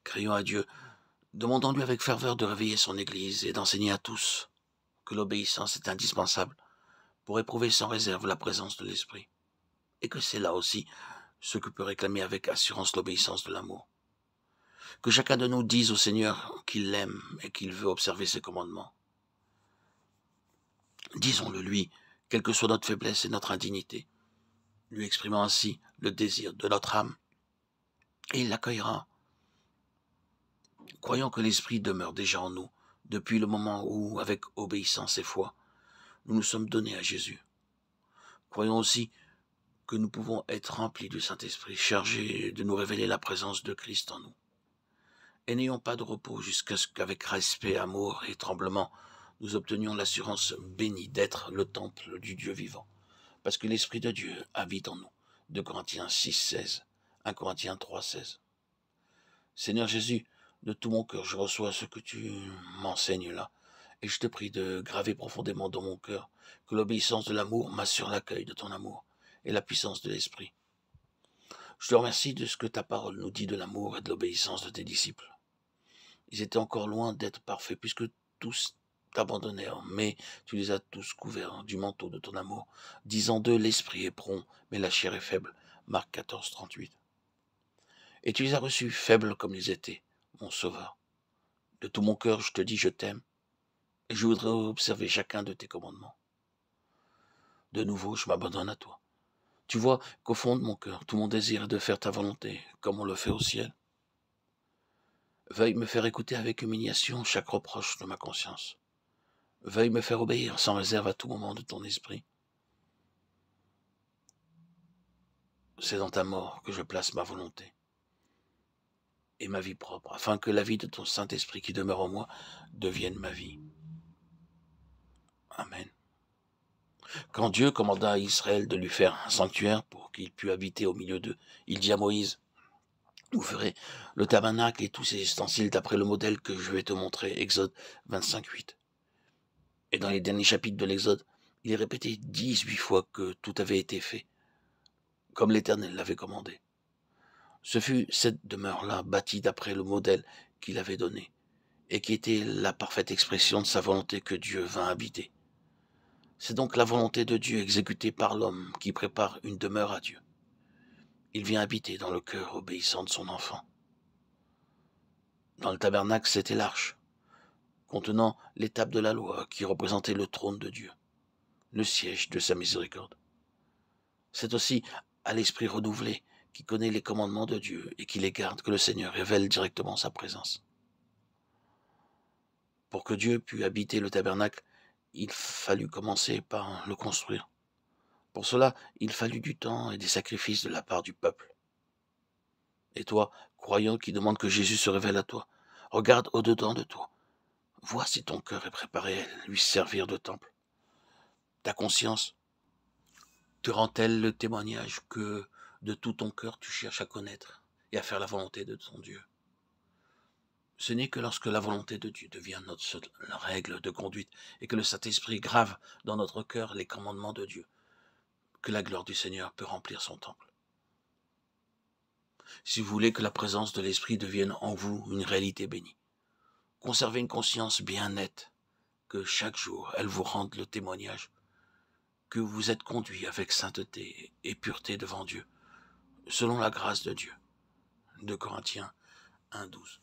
Crions à Dieu, demandons-lui avec ferveur de réveiller son Église et d'enseigner à tous que l'obéissance est indispensable pour éprouver sans réserve la présence de l'Esprit, et que c'est là aussi ce que peut réclamer avec assurance l'obéissance de l'amour. Que chacun de nous dise au Seigneur qu'il l'aime et qu'il veut observer ses commandements. Disons-le lui, quelle que soit notre faiblesse et notre indignité, lui exprimant ainsi le désir de notre âme, et il l'accueillera. Croyons que l'Esprit demeure déjà en nous, depuis le moment où, avec obéissance et foi, nous nous sommes donnés à Jésus. Croyons aussi que nous pouvons être remplis du Saint-Esprit, chargés de nous révéler la présence de Christ en nous. Et n'ayons pas de repos jusqu'à ce qu'avec respect, amour et tremblement, nous obtenions l'assurance bénie d'être le temple du Dieu vivant, parce que l'Esprit de Dieu habite en nous. 2 Corinthiens 6,16, 1 Corinthiens 3,16. Seigneur Jésus, de tout mon cœur, je reçois ce que tu m'enseignes là, et je te prie de graver profondément dans mon cœur que l'obéissance de l'amour m'assure l'accueil de ton amour et la puissance de l'Esprit. Je te remercie de ce que ta parole nous dit de l'amour et de l'obéissance de tes disciples. Ils étaient encore loin d'être parfaits, puisque tous t'abandonnèrent, mais tu les as tous couverts du manteau de ton amour, disant d'eux, l'esprit est prompt, mais la chair est faible. Marc 14, 38. Et tu les as reçus faibles comme ils étaient, mon Sauveur. De tout mon cœur, je te dis, je t'aime, et je voudrais observer chacun de tes commandements. De nouveau, je m'abandonne à toi. Tu vois qu'au fond de mon cœur, tout mon désir est de faire ta volonté, comme on le fait au ciel. Veuille me faire écouter avec humiliation chaque reproche de ma conscience. Veuille me faire obéir sans réserve à tout moment de ton esprit. C'est dans ta mort que je place ma volonté et ma vie propre, afin que la vie de ton Saint-Esprit qui demeure en moi devienne ma vie. Amen. Quand Dieu commanda à Israël de lui faire un sanctuaire pour qu'il pût habiter au milieu d'eux, il dit à Moïse, vous ferez le tabernacle et tous ses ustensiles d'après le modèle que je vais te montrer, Exode 25, 8. Et dans les derniers chapitres de l'Exode, il est répété 18 fois que tout avait été fait, comme l'Éternel l'avait commandé. Ce fut cette demeure-là, bâtie d'après le modèle qu'il avait donné, et qui était la parfaite expression de sa volonté que Dieu vint habiter. C'est donc la volonté de Dieu exécutée par l'homme qui prépare une demeure à Dieu. Il vient habiter dans le cœur obéissant de son enfant. Dans le tabernacle, c'était l'arche, contenant l'étape de la loi qui représentait le trône de Dieu, le siège de sa miséricorde. C'est aussi à l'esprit renouvelé qui connaît les commandements de Dieu et qui les garde que le Seigneur révèle directement sa présence. Pour que Dieu pût habiter le tabernacle, il fallut commencer par le construire. Pour cela, il fallut du temps et des sacrifices de la part du peuple. Et toi, croyant qui demande que Jésus se révèle à toi, regarde au-dedans de toi. Vois si ton cœur est préparé à lui servir de temple. Ta conscience te rend-elle le témoignage que de tout ton cœur tu cherches à connaître et à faire la volonté de ton Dieu? Ce n'est que lorsque la volonté de Dieu devient notre seule règle de conduite et que le Saint-Esprit grave dans notre cœur les commandements de Dieu, que la gloire du Seigneur peut remplir son temple. Si vous voulez que la présence de l'Esprit devienne en vous une réalité bénie, conservez une conscience bien nette, que chaque jour elle vous rende le témoignage que vous êtes conduit avec sainteté et pureté devant Dieu, selon la grâce de Dieu. 2 Corinthiens 1, 12.